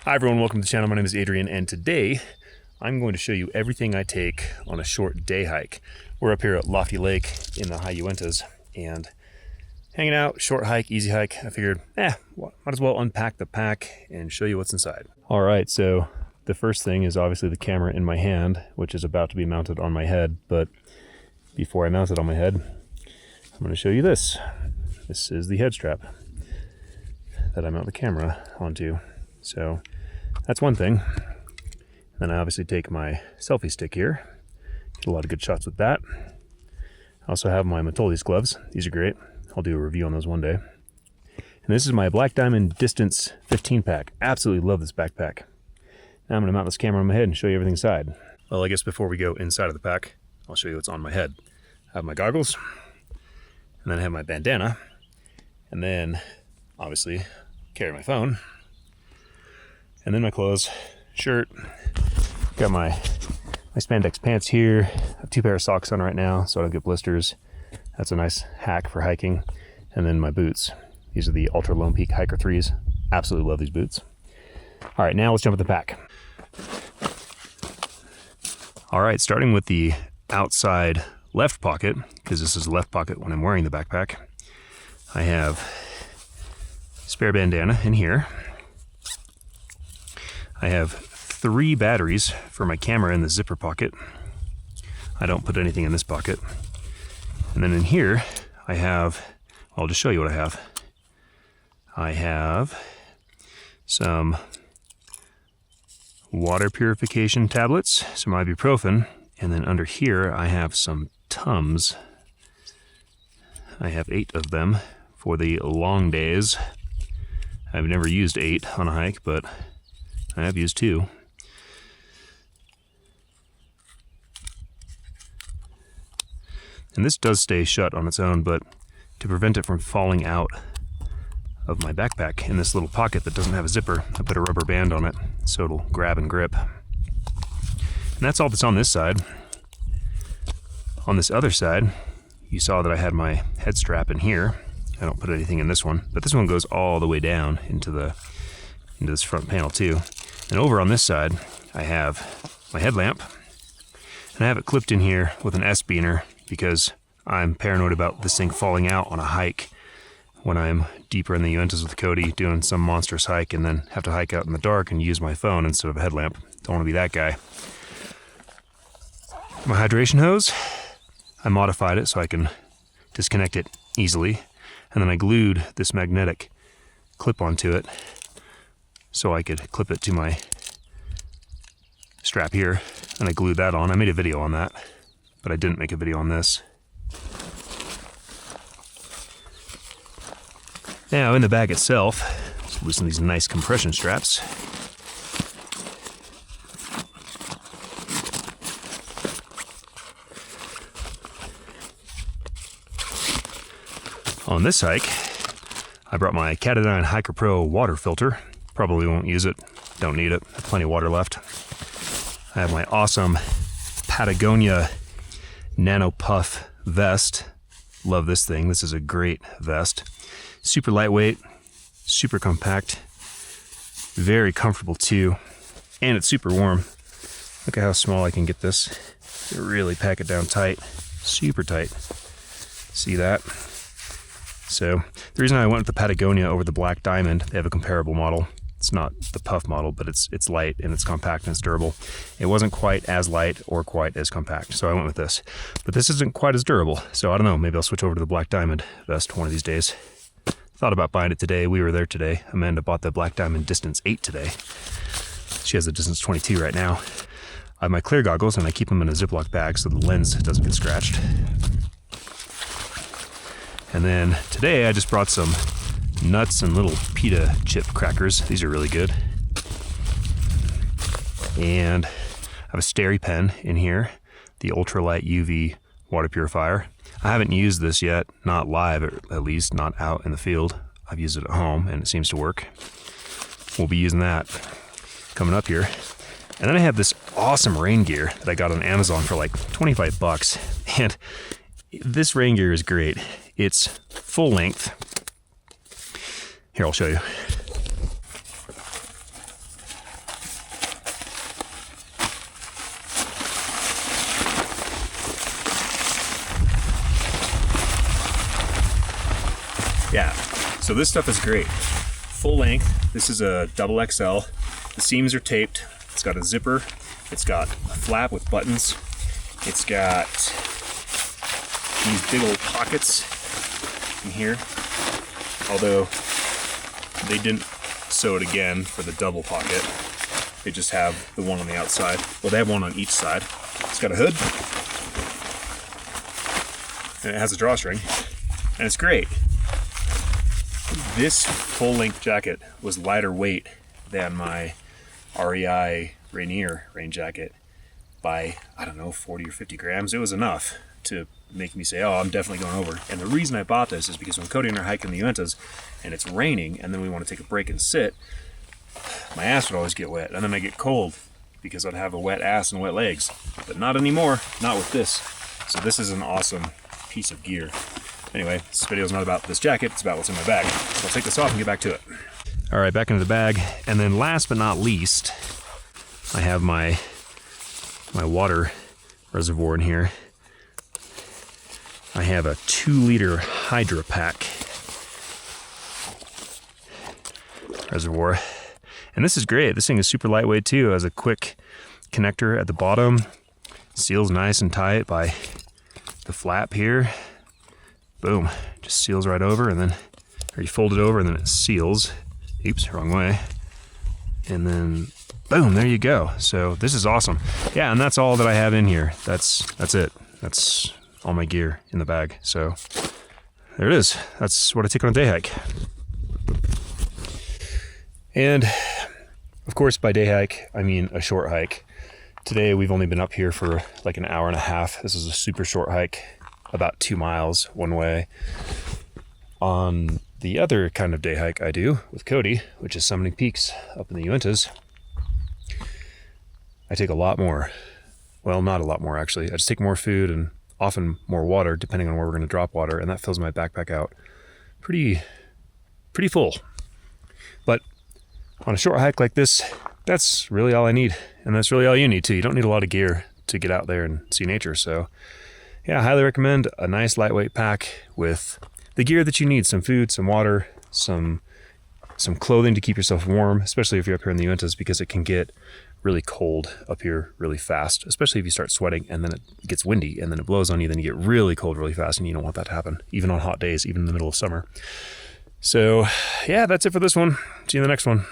Hi everyone, welcome to the channel. My name is Adrian, and today I'm going to show you everything I take on a short day hike. We're up here at Lofty Lake in the High Uintas and hanging out, short hike, easy hike. I figured, might as well unpack the pack and show you what's inside. All right, so the first thing is obviously the camera in my hand, which is about to be mounted on my head. But before I mount it on my head, I'm going to show you this. This is the head strap that I mount the camera onto. So that's one thing. Then I obviously take my selfie stick here. Get a lot of good shots with that. I also have my Matoli's gloves. These are great. I'll do a review on those one day. And this is my Black Diamond Distance 15 pack. Absolutely love this backpack. Now I'm going to mount this camera on my head and show you everything inside. Well, I guess before we go inside of the pack, I'll show you what's on my head. I have my goggles, and then I have my bandana, and then obviously carry my phone, and then my clothes, shirt, got my spandex pants here. I have 2 pairs of socks on right now so I don't get blisters. That's a nice hack for hiking. And then my boots. These are the Ultra Lone Peak Hiker 3s. Absolutely love these boots. All right, now let's jump in the pack. All right, starting with the outside left pocket, because this is the left pocket when I'm wearing the backpack, I have spare bandana in here. I have 3 batteries for my camera in the zipper pocket. I don't put anything in this pocket. And then in here, I have, I'll just show you what I have. I have some water purification tablets, some ibuprofen, and then under here I have some Tums. I have 8 of them for the long days. I've never used 8 on a hike, but I have used 2. And this does stay shut on its own, but to prevent it from falling out of my backpack in this little pocket that doesn't have a zipper, I put a rubber band on it so it'll grab and grip. And that's all that's on this side. On this other side, you saw that I had my head strap in here. I don't put anything in this one, but this one goes all the way down into this front panel too. And over on this side, I have my headlamp, and I have it clipped in here with an S-beaner because I'm paranoid about this thing falling out on a hike when I'm deeper in the Uintas with Cody doing some monstrous hike and then have to hike out in the dark and use my phone instead of a headlamp. Don't want to be that guy. My hydration hose, I modified it so I can disconnect it easily, and then I glued this magnetic clip onto it so I could clip it to my strap here, and I glued that on. I made a video on that, but I didn't make a video on this. Now in the bag itself, let's loosen these nice compression straps. On this hike, I brought my Katadyn Hiker Pro water filter. Probably won't use it, don't need it, have plenty of water left. I have my awesome Patagonia Nano Puff vest. Love this thing, this is a great vest. Super lightweight, super compact, very comfortable too, and it's super warm. Look at how small I can get this. Really pack it down tight, super tight. See that? So the reason I went with the Patagonia over the Black Diamond, they have a comparable model. It's not the Puff model, but it's light and it's compact and it's durable. It wasn't quite as light or quite as compact, so I went with this. But this isn't quite as durable, so I don't know, maybe I'll switch over to the Black Diamond vest one of these days. Thought about buying it today. We were there today. Amanda bought the Black Diamond Distance 8 today. She has the Distance 22 right now. I have my clear goggles and I keep them in a Ziploc bag so the lens doesn't get scratched. And then today I just brought some nuts and little pita chip crackers. These are really good. And I have a Steri pen in here, the ultralight UV water purifier. I haven't used this yet, not live at least, not out in the field. I've used it at home and it seems to work. We'll be using that coming up here. And then I have this awesome rain gear that I got on Amazon for like 25 bucks. And this rain gear is great. It's full length. Here, I'll show you. So this stuff is great. Full length. This is a double XL. The seams are taped. It's got a zipper. It's got a flap with buttons. It's got these big old pockets in here. Although they didn't sew it again for the double pocket. They just have the one on the outside. Well, they have one on each side. It's got a hood. And it has a drawstring. And it's great. This full-length jacket was lighter weight than my REI Rainier rain jacket by, I don't know, 40 or 50 grams. It was enough to make me say, oh, I'm definitely going over. And the reason I bought this is because when Cody and I are hiking the Uintas and it's raining and then we want to take a break and sit, my ass would always get wet and then I get cold because I'd have a wet ass and wet legs. But not anymore, not with this. So this is an awesome piece of gear. Anyway, this video is not about this jacket, it's about what's in my bag. So I'll take this off and get back to it. All right, back into the bag. And then last but not least, I have my water reservoir in here. I have a 2-liter Hydra Pack reservoir. And this is great. This thing is super lightweight too. It has a quick connector at the bottom. Seals nice and tight by the flap here. Boom, just seals right over and then, or you fold it over and then it seals. Oops, wrong way. And then boom, there you go. So this is awesome. Yeah, and that's all that I have in here. That's it. That's all my gear in the bag. So there it is. That's what I take on a day hike. And of course, by day hike, I mean a short hike. Today, we've only been up here for like an hour and a half. This is a super short hike, about 2 miles one way. On the other kind of day hike I do with Cody, which is summiting peaks up in the Uintas, I take a lot more. Well, not a lot more actually. I just take more food and often more water, depending on where we're going to drop water, and that fills my backpack out pretty full. But on a short hike like this, that's really all I need, and that's really all you need too. You don't need a lot of gear to get out there and see nature. So yeah, I highly recommend a nice lightweight pack with the gear that you need: some food, some water, some clothing to keep yourself warm, especially if you're up here in the Uintas, because it can get really cold up here really fast, especially if you start sweating and then it gets windy and then it blows on you, then you get really cold really fast, and you don't want that to happen, even on hot days, even in the middle of summer. So yeah, that's it for this one. See you in the next one.